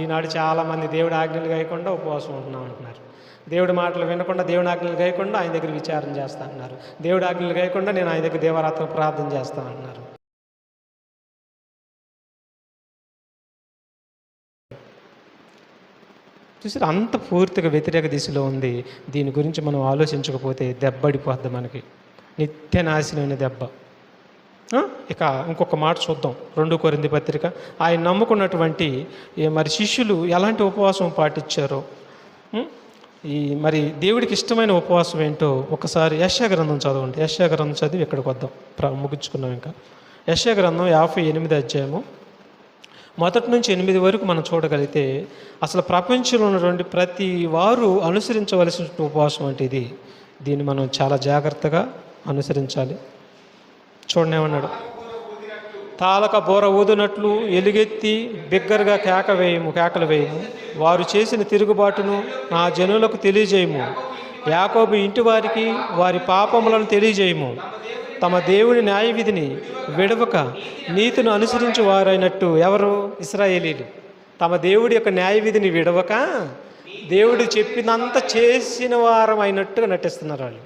ఈనాడు చాలామంది దేవుడి ఆజ్ఞలు గాయకుండా ఉపవాసం ఉంటున్నాం అంటున్నారు. దేవుడి మాటలు వినకుండా దేవుడి ఆజ్ఞలు గాయకుండా ఆయన దగ్గర విచారణ చేస్తా అంటున్నారు. దేవుడి ఆజ్ఞలు గాయకుండా నేను ఆయన దగ్గర దేవరాత్మ ప్రార్థన చేస్తా అంటున్నారు. చూసారు, అంత పూర్తిగా వ్యతిరేక దిశలో ఉంది. దీని గురించి మనం ఆలోచించకపోతే దెబ్బడిపోద్ది, మనకి నిత్య నాశనమైన దెబ్బ. ఇక ఇంకొక మాట చూద్దాం, 2 కొరింథీ పత్రిక. ఆయన నమ్ముకున్నటువంటి మరి శిష్యులు ఎలాంటి ఉపవాసం పాటించారో, మరి దేవుడికి ఇష్టమైన ఉపవాసం ఏంటో ఒకసారి యెషయా గ్రంథం చదవండి. యెషయా గ్రంథం చదివి ఇక్కడికి వద్దాం, ముగించుకున్నాం. ఇంకా యెషయా గ్రంథం 58 అధ్యాయము 1 నుంచి 8 వరకు మనం చూడగలిగితే అసలు ప్రపంచంలో ఉన్నటువంటి ప్రతి వారు అనుసరించవలసిన ఉపవాసం అంటే ఇది. దీన్ని మనం చాలా జాగ్రత్తగా అనుసరించాలి. చూడండి ఏమన్నాడు, తాలక బోర ఊదునట్లు ఎలుగెత్తి బిగ్గరగా కేకలు వేయము. వారు చేసిన తిరుగుబాటును నా జనులకు తెలియజేయము. యాకోబు ఇంటి వారికి వారి పాపములను తెలియజేయము. తమ దేవుని న్యాయ విధిని విడవక నీతిని అనుసరించి వారైనట్టు. ఎవరు? ఇశ్రాయేలీలు. తమ దేవుడి యొక్క న్యాయ విధిని విడవక దేవుడు చెప్పినంత చేసిన వారం అయినట్టుగా నటిస్తున్నారు వాళ్ళు.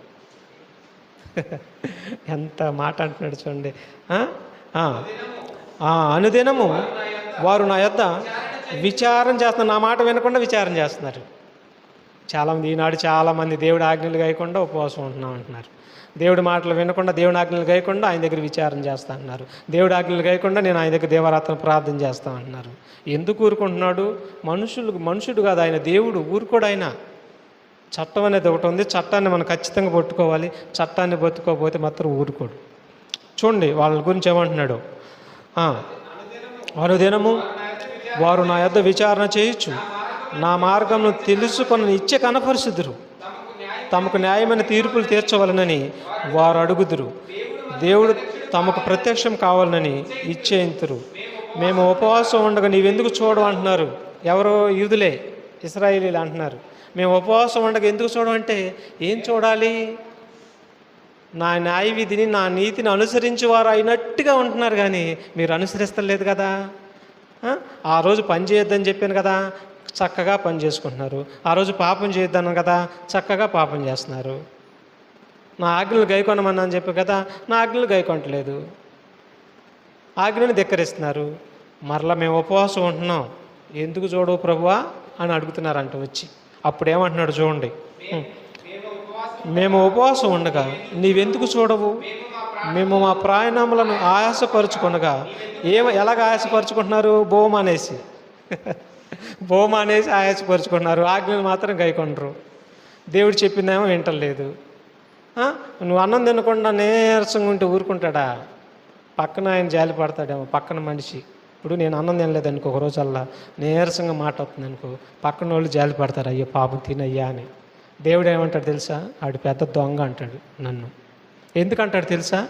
ఎంత మాట అంటున్నాడు చూడండి. అనుదినము వారు నా యొద్ద విచారణ చేస్తున్నారు. నా మాట వినకుండా విచారణ చేస్తున్నారు. ఈనాడు చాలామంది దేవుడి ఆజ్ఞలు గాయకుండా ఉపవాసం ఉంటున్నాం అంటున్నారు. దేవుడి మాటలు వినకుండా దేవుడి ఆజ్ఞలు గాయకుండా ఆయన దగ్గర విచారణ చేస్తా అంటున్నారు. దేవుడి ఆజ్ఞలు గాయకుండా నేను ఆయన దగ్గర దేవరాత్మ ప్రార్థన చేస్తా అంటున్నారు. ఎందుకు ఊరుకుంటున్నాడు? మనుషుడు కాదు ఆయన, దేవుడు. ఊరుకోడు ఆయన. చట్టం అనేది ఒకటి ఉంది, చట్టాన్ని మనం ఖచ్చితంగా పట్టుకోవాలి. చట్టాన్ని పట్టుకోకపోతే మాత్రం ఊరుకోడు. చూడండి వాళ్ళ గురించి ఏమంటున్నాడు. అనుదినము వారు నా యొద్ద విచారణ చేయొచ్చు, నా మార్గంను తెలుసుకొని ఇచ్చే కనపరుచుదురు. తమకు న్యాయమైన తీర్పులు తీర్చవలనని వారు అడుగుదురు. దేవుడు తమకు ప్రత్యక్షం కావాలని ఇచ్చేంతురు. మేము ఉపవాసం ఉండగా నీవెందుకు చూడవు అంటున్నారు. ఎవరో యూదులే, ఇశ్రాయేలీలు అంటున్నారు. మేము ఉపవాసం ఉండగా ఎందుకు చూడమంటే ఏం చూడాలి? నా న్యాయ విధిని నా నీతిని అనుసరించి వారు అయినట్టుగా ఉంటున్నారు, కానీ మీరు అనుసరిస్తలేదు కదా. ఆ రోజు పని చేయొద్దని చెప్పాను కదా, చక్కగా పని చేసుకుంటున్నారు. ఆ రోజు పాపం చేయొద్దన్నాను కదా, చక్కగా పాపం చేస్తున్నారు. నా ఆజ్ఞలు గైకొనమన్నా అని చెప్పి కదా, నా ఆజ్ఞలు గైకొనట్లేదు. ఆజ్ఞని ధిక్కరిస్తున్నారు. మరలా మేము ఉపవాసం ఉంటున్నాం, ఎందుకు చూడవు ప్రభువా అని అడుగుతున్నారంట వచ్చి. అప్పుడు ఏమంటున్నాడు చూడండి, మేము ఉపవాసం ఉండగా నీవెందుకు చూడవు? మేము మా ప్రాణములను ఆయాసపరుచుకొనగా ఎలాగ ఆయాసపరుచుకుంటున్నారు? బోమానేసి ఆయాసపరుచుకుంటున్నారు. ఆజ్ఞలు మాత్రం గైకొనరు. దేవుడు చెప్పిందేమో వింటలేదు. నువ్వు అన్నం తినకుండా నీరసంగా ఉంటే ఊరుకుంటాడా? పక్కన ఆయన జాలి పడతాడేమో, పక్కన మనిషి. ఇప్పుడు నేను అన్నం తినలేదనుకో, ఒక రోజల్లా నీరసంగా మాట అవుతుంది అనుకో, పక్కన వాళ్ళు జాలి పడతారు, అయ్యో పాపం తినయ్యా అని. దేవుడు ఏమంటాడు తెలుసా? ఆడు పెద్ద దొంగ అంటాడు నన్ను. ఎందుకంటాడు తెలుసా?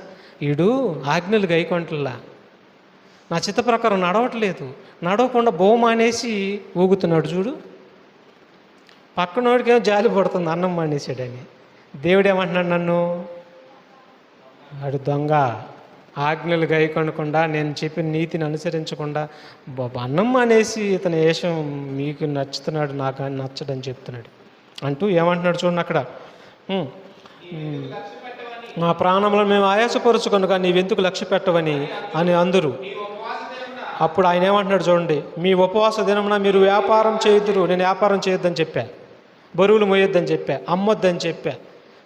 వీడు ఆజ్ఞలు గైకొంటల్లా, నా చిత్త ప్రకారం నడవట్లేదు, నడవకుండా బోమానేసి ఊగుతున్నాడు చూడు. పక్కనోడికేమో జాలి పడుతుంది అన్నం మానేసాడని. దేవుడు ఏమంటున్నాడు నన్ను? వాడు దొంగ, ఆజ్ఞలు గైకొనకుండా నేను చెప్పిన నీతిని అనుసరించకుండా అన్నం మానేసి ఇతని వేషం మీకు నచ్చుతున్నాడు, నాకు నచ్చడని చెప్తున్నాడు అంటూ ఏమంటున్నాడు చూడండి అక్కడ. మా ప్రాణంలో మేము ఆయాసపరుచుకొనగా నీవెందుకు లక్ష్య పెట్టవని అని అందరూ. అప్పుడు ఆయన ఏమంటున్నాడు చూడండి, మీ ఉపవాస దినమున మీరు వ్యాపారం చేయొద్దురు. నేను వ్యాపారం చేయొద్దని చెప్పా, బరువులు మోయొద్దని చెప్పా, అమ్మొద్దని చెప్పా.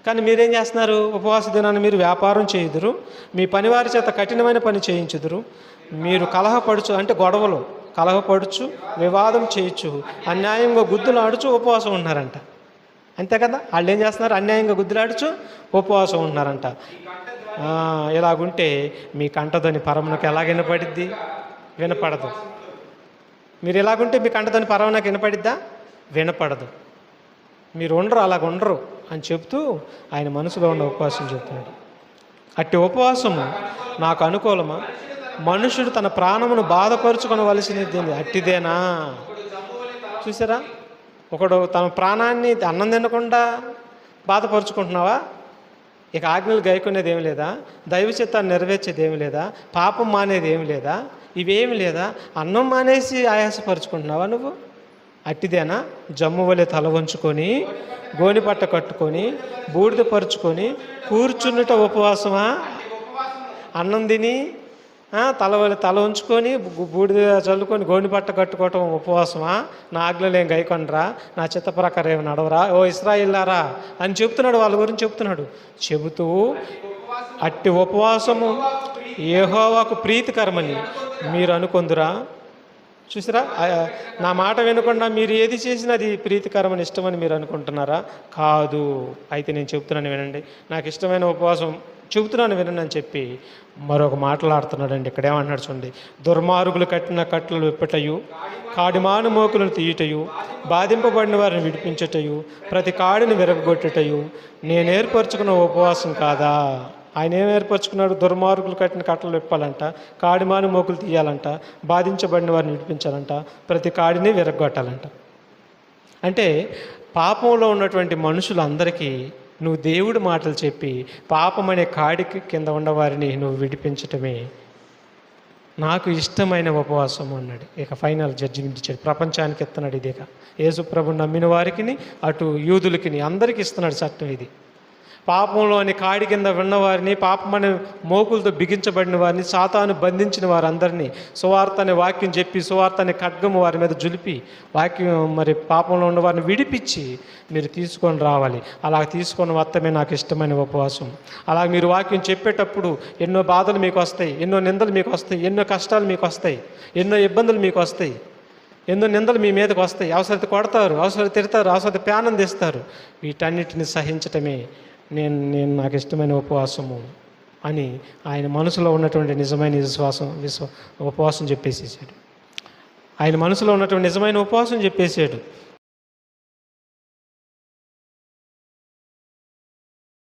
కానీ మీరేం చేస్తున్నారు? ఉపవాస దినాన్ని మీరు వ్యాపారం చేయుదురు, మీ పనివారి చేత కఠినమైన పని చేయించుదురు, మీరు గొడవలు కలహపడుచు వివాదం చేయొచ్చు, అన్యాయంగా గుద్దులాడుచు ఉపవాసం ఉన్నారంట. అంతే కదా, వాళ్ళు ఏం చేస్తున్నారు? అన్యాయంగా గుద్దులాడుచు ఉపవాసం ఉన్నారంట. ఇలాగుంటే మీ కంటధ్వని పరమునకు ఎలా వినపడిద్ది? వినపడదు. మీరు ఎలాగుంటే మీ కంటధ్వని పరమునకు వినపడిద్దా? వినపడదు. మీరు అలాగ ఉండరు అని చెప్తూ ఆయన మనసులో ఉన్న ఉపవాసం చెప్తున్నాడు. అట్టి ఉపవాసము నాకు అనుకూలమా? మనుషుడు తన ప్రాణమును బాధపరుచుకొనవలసినది అట్టిదేనా? చూసారా, ఒకడు తన ప్రాణాన్ని అన్నం తినకుండా బాధపరుచుకుంటున్నావా? ఇక ఆజ్ఞలు గైకొనేది ఏమి లేదా? దైవ చిత్తాన్ని నెరవేర్చేది ఏమి లేదా? పాపం మానేది ఏమి లేదా? ఇవేమి లేదా? అన్నం మానేసి ఆయాసపరుచుకుంటున్నావా నువ్వు? అట్టిదేనా? జమ్ము వలె తల వంచుకొని గోనిపట్ట కట్టుకొని బూడిద పరుచుకొని కూర్చున్నట ఉపవాసమా? అన్నం తిని తల ఉంచుకొని బూడిద చల్లుకొని గోనిపట్ట కట్టుకోవటం ఉపవాసమా? నా ఆజ్ఞలు ఏం గైకొనరా? నా చిత్త ప్రకారం ఏమి నడవరా? ఓ ఇశ్రాయేలులారా అని చెప్తున్నాడు, వాళ్ళ గురించి చెప్తున్నాడు. చెబుతూ అట్టి ఉపవాసము యెహోవాకు ప్రీతికరమని మీరు అనుకొందురా? చూసారా, నా మాట వినకుండా మీరు ఏది చేసినా అది ప్రీతికరమని ఇష్టమని మీరు అనుకుంటున్నారా? కాదు. అయితే నేను చెప్తున్నాను వినండి, నాకు ఇష్టమైన ఉపవాసం చెబుతున్నాను వినండి అని చెప్పి మరొక మాట్లాడుతున్నాడండి. ఇక్కడ ఏమన్నాడు చూడండి. దుర్మార్గులు కట్టిన కట్టలు విప్పటయు, కాడిమాను మోకులను తీయుటయు, బాధింపబడిన వారిని విడిపించుటయు, ప్రతి కాడిని విరగొట్టుటయు నేను ఏర్పరచుకున్న ఉపవాసం కాదా? ఆయన ఏం ఏర్పరచుకున్నాడు? దుర్మార్గులు కట్టిన కట్టలు విప్పాలంట, కాడిమాను మోకులు తీయాలంట, బాధించబడిన వారిని విడిపించాలంట, ప్రతి కాడిని విరగొట్టాలంట. అంటే పాపంలో ఉన్నటువంటి మనుషులందరికీ నువ్వు దేవుడి మాటలు చెప్పి పాపం అనే కాడికి కింద ఉన్నవారిని నువ్వు విడిపించటమే నాకు ఇష్టమైన ఉపవాసం అన్నాడు. ఇక ఫైనల్ జడ్జిమెంట్ ఇచ్చాడు, ప్రపంచానికి ఇస్తున్నాడు. ఇది ఇక యేసు ప్రభువుని నమ్మిన వారికి, అటు యూదులకి, అందరికీ ఇస్తున్నాడు చట్టం ఇది. పాపంలోని కాడి కింద ఉన్నవారిని, పాపమనే మోకులతో బిగించబడిన వారిని, సాతాను బంధించిన వారందరినీ సువార్త అనే వాక్యం చెప్పి, సువార్త అనే ఖడ్గము వారి మీద జులిపి, వాక్యం మరి పాపంలో ఉన్న వారిని విడిపించి మీరు తీసుకొని రావాలి. అలా తీసుకొని వస్తమే నాకు ఇష్టమైన ఉపవాసం. అలా మీరు వాక్యం చెప్పేటప్పుడు ఎన్నో బాధలు మీకు వస్తాయి, ఎన్నో నిందలు మీకు వస్తాయి, ఎన్నో కష్టాలు మీకు వస్తాయి, ఎన్నో ఇబ్బందులు మీకు వస్తాయి, ఎన్నో నిందలు మీ మీదకి వస్తాయి. అవసరత కొడతారు, అవసరం తిడతారు, అవసరత ప్యానం తీస్తారు. వీటన్నిటిని సహించటమే నేను నాకు ఇష్టమైన ఉపవాసము అని ఆయన మనసులో ఉన్నటువంటి నిజమైన ఉపవాసం చెప్పేసేసాడు. ఆయన మనసులో ఉన్నటువంటి నిజమైన ఉపవాసం చెప్పేసాడు.